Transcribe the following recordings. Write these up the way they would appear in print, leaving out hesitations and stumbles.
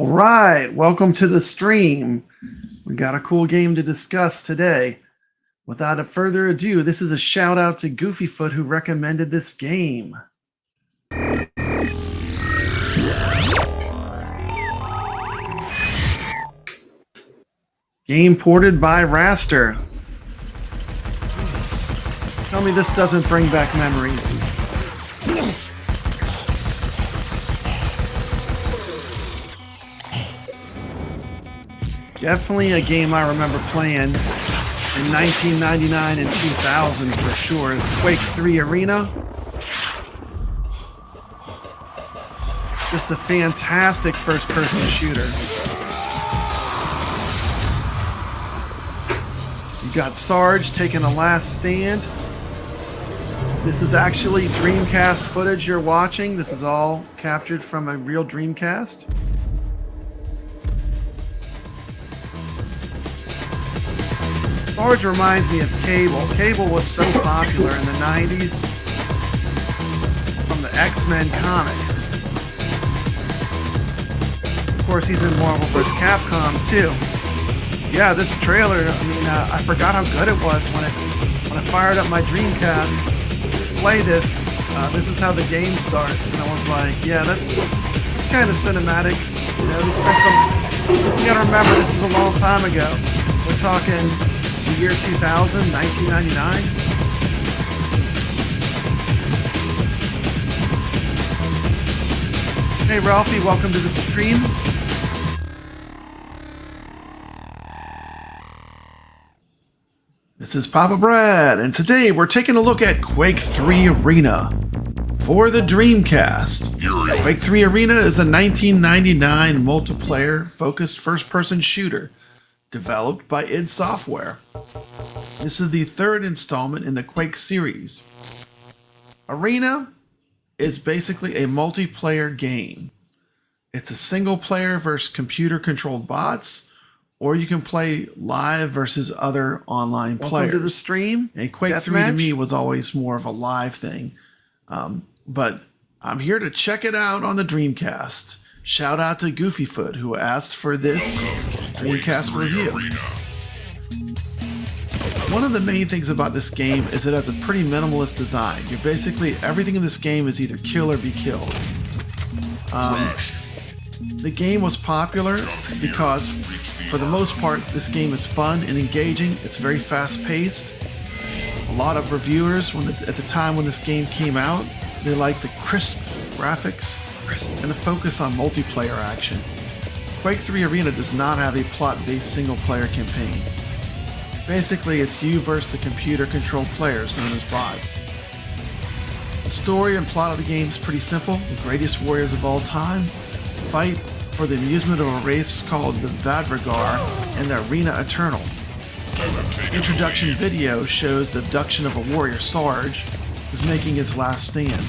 All right, welcome to the stream. We got a cool game to discuss today. Without further ado, this is a shout out to Goofyfoot who recommended this game. Game ported by Raster. Tell me this doesn't bring back memories. Definitely a game I remember playing in 1999 and 2000 for sure is Quake 3 Arena. Just a fantastic first-person shooter. You got Sarge taking a last stand. This is actually Dreamcast footage you're watching. This is all captured from a real Dreamcast. Sarge reminds me of Cable. Cable was so popular in the 90s from the X-Men comics. Of course, he's in Marvel vs. Capcom too. Yeah, this trailer, I forgot how good it was when I fired up my Dreamcast to play this. This is how the game starts, and I was like, yeah, that's kind of cinematic. You know, there's been some. You gotta remember, this is a long time ago. We're talking the year 2000, 1999. Hey Ralphie, welcome to the stream. This is papabrad, and today we're taking a look at Quake 3 Arena for the Dreamcast. Quake 3 Arena is a 1999 multiplayer-focused first-person shooter developed by id Software. This is the third installment in the Quake series. Arena is basically a multiplayer game. It's a single player versus computer-controlled bots, or you can play live versus other online players. Welcome to the stream. And Quake 3 to me was always more of a live thing. But I'm here to check it out on the Dreamcast. Shout out to Goofyfoot who asked for this Dreamcast review. One of the main things about this game is it has a pretty minimalist design. You're basically, everything in this game is either kill or be killed. The game was popular because, for the most part, this game is fun and engaging. It's very fast-paced. A lot of reviewers, at the time when this game came out, they liked the crisp graphics and the focus on multiplayer action. Quake 3 Arena does not have a plot-based single-player campaign. Basically, it's you versus the computer-controlled players known as bots. The story and plot of the game is pretty simple. The greatest warriors of all time fight for the amusement of a race called the Vadrigar and the Arena Eternal. The introduction video shows the abduction of a warrior, Sarge, who's making his last stand.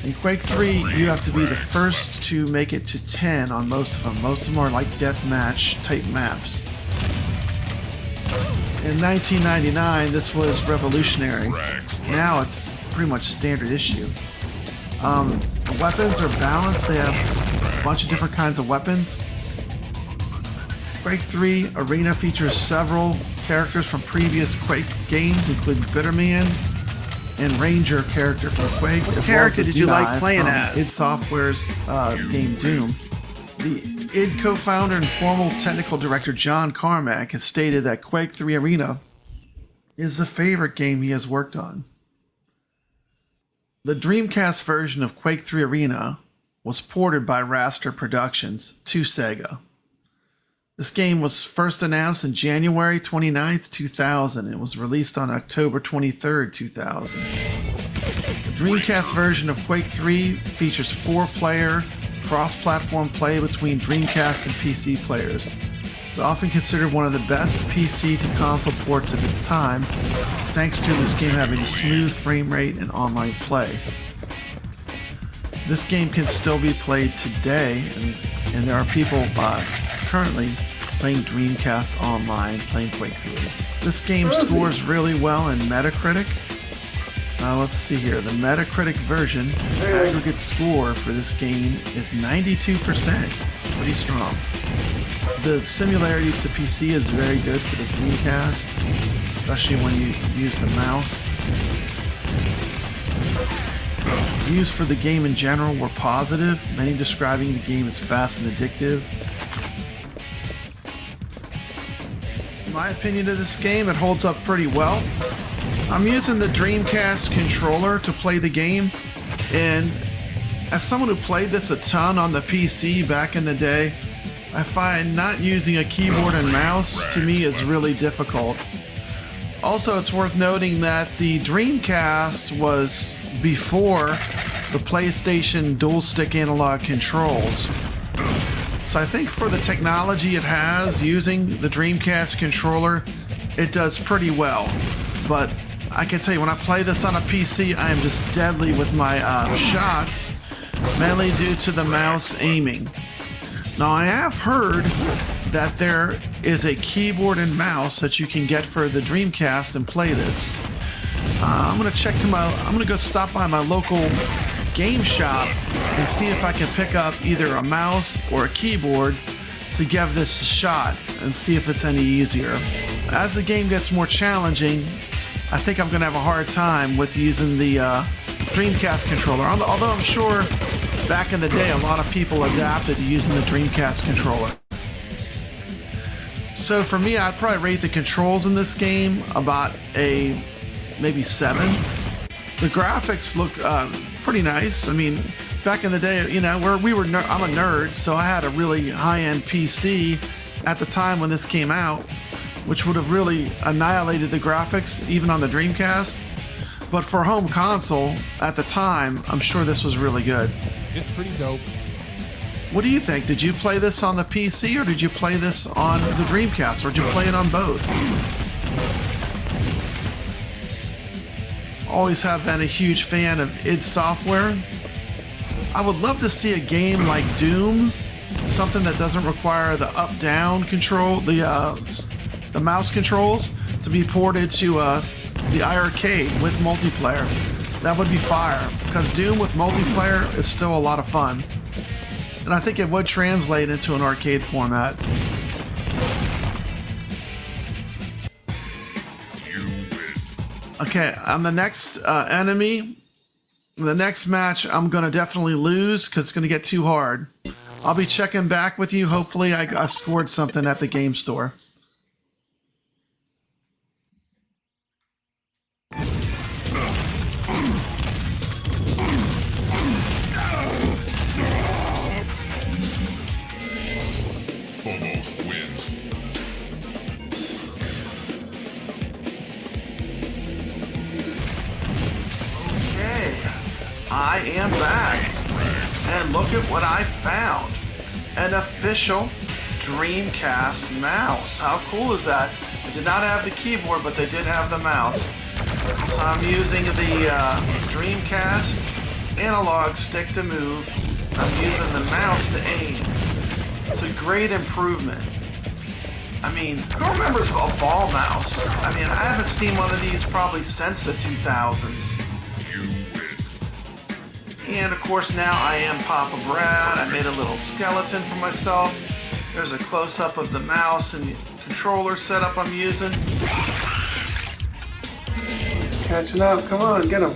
In Quake 3, you have to be the first to make it to 10 on most of them. Most of them are like deathmatch type maps. In 1999, this was revolutionary. Now it's pretty much standard issue. The weapons are balanced. They have a bunch of different kinds of weapons. Quake 3 Arena features several characters from previous Quake games, including Bitterman and Ranger character from Quake. What character did you like playing as? id Software's game Doom. The id co-founder and former technical director John Carmack has stated that Quake 3 Arena is the favorite game he has worked on. The Dreamcast version of Quake 3 Arena was ported by Raster Productions to Sega. This game was first announced on January 29th, 2000 and was released on October 23rd, 2000. The Dreamcast version of Quake 3 features 4-player cross-platform play between Dreamcast and PC players. It's often considered one of the best PC to console ports of its time, thanks to this game having a smooth frame rate and online play. This game can still be played today, and there are people currently playing Dreamcast online, playing Quake 3. This game scores really well in Metacritic. Let's see here. The Metacritic version aggregate score for this game is 92%. Pretty strong. The similarity to PC is very good for the Dreamcast, especially when you use the mouse. Reviews for the game in general were positive, many describing the game as fast and addictive. In my opinion of this game, it holds up pretty well. I'm using the Dreamcast controller to play the game, and as someone who played this a ton on the PC back in the day, I find not using a keyboard and mouse to me is really difficult. Also, it's worth noting that the Dreamcast was before the PlayStation dual stick analog controls. So I think for the technology it has using the Dreamcast controller, it does pretty well. But I can tell you, when I play this on a PC, I am just deadly with my shots, mainly due to the mouse aiming. Now, I have heard that there is a keyboard and mouse that you can get for the Dreamcast and play this. I'm gonna go stop by my local game shop and see if I can pick up either a mouse or a keyboard to give this a shot and see if it's any easier. As the game gets more challenging, I think I'm gonna have a hard time with using the Dreamcast controller. Although I'm sure back in the day a lot of people adapted to using the Dreamcast controller. So for me, I'd probably rate the controls in this game about a maybe 7. The graphics look pretty nice. I mean, back in the day, you know, I'm a nerd, so I had a really high-end PC at the time when this came out, which would have really annihilated the graphics even on the Dreamcast. But for a home console at the time, I'm sure this was really good. It's pretty dope. What do you think? Did you play this on the PC or did you play this on the Dreamcast, or did you play it on both? Always have been a huge fan of id Software. I would love to see a game like Doom, something that doesn't require the up-down control, the mouse controls, to be ported to the iiRcade with multiplayer. That would be fire, because Doom with multiplayer is still a lot of fun. And I think it would translate into an arcade format. Okay, on the next enemy, the next match, I'm going to definitely lose because it's going to get too hard. I'll be checking back with you. Hopefully I scored something at the game store. Wins. Okay, I am back, and look at what I found. An official Dreamcast mouse. How cool is that? It did not have the keyboard, but they did have the mouse. So I'm using the Dreamcast analog stick to move. I'm using the mouse to aim. It's a great improvement. I mean, who remembers a ball mouse? I mean, I haven't seen one of these probably since the 2000s. And of course now I am papabrad. I made a little skeleton for myself. There's a close-up of the mouse and the controller setup I'm using. He's catching up. Come on, get him.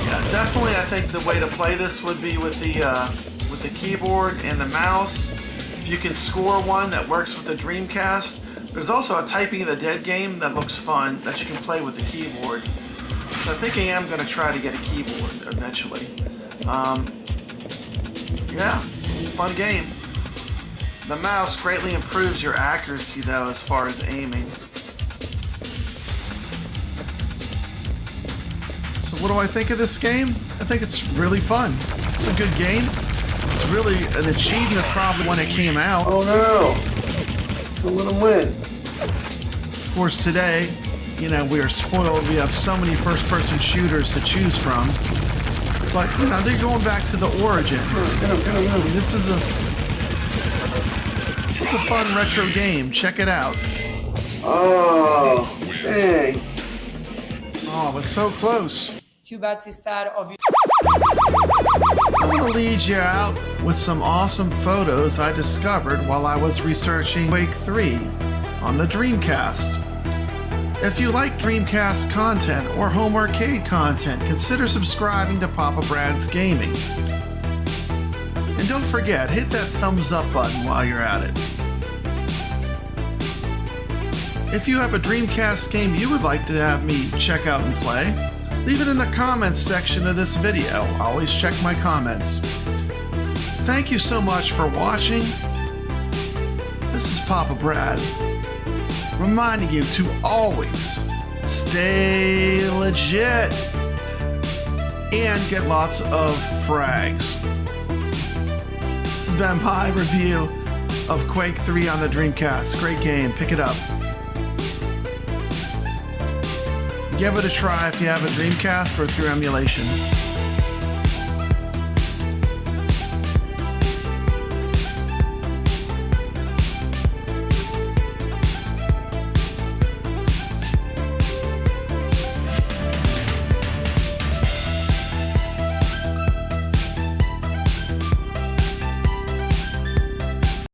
Yeah, definitely I think the way to play this would be with the keyboard and the mouse. If you can score one that works with the Dreamcast. There's also a Typing of the Dead game that looks fun that you can play with the keyboard. So I think I am going to try to get a keyboard eventually. Yeah, fun game. The mouse greatly improves your accuracy though as far as aiming. So what do I think of this game? I think it's really fun. It's a good game. It's really an achievement probably when it came out. Oh no! Don't let him win. Of course today, you know, we are spoiled. We have so many first-person shooters to choose from. But, you know, they're going back to the origins. Get him, get him, get him. This is it's a fun retro game. Check it out. Oh, dang. Oh, it was so close. Too bad, too sad of you. I'm going to lead you out with some awesome photos I discovered while I was researching Quake 3 on the Dreamcast. If you like Dreamcast content or home arcade content, consider subscribing to Papabrad's Gaming. And don't forget, hit that thumbs up button while you're at it. If you have a Dreamcast game you would like to have me check out and play, leave it in the comments section of this video. I always check my comments. Thank you so much for watching. This is Papa Brad, reminding you to always stay legit and get lots of frags. This has been my review of Quake 3 on the Dreamcast. Great game. Pick it up. Give it a try if you have a Dreamcast or through emulation.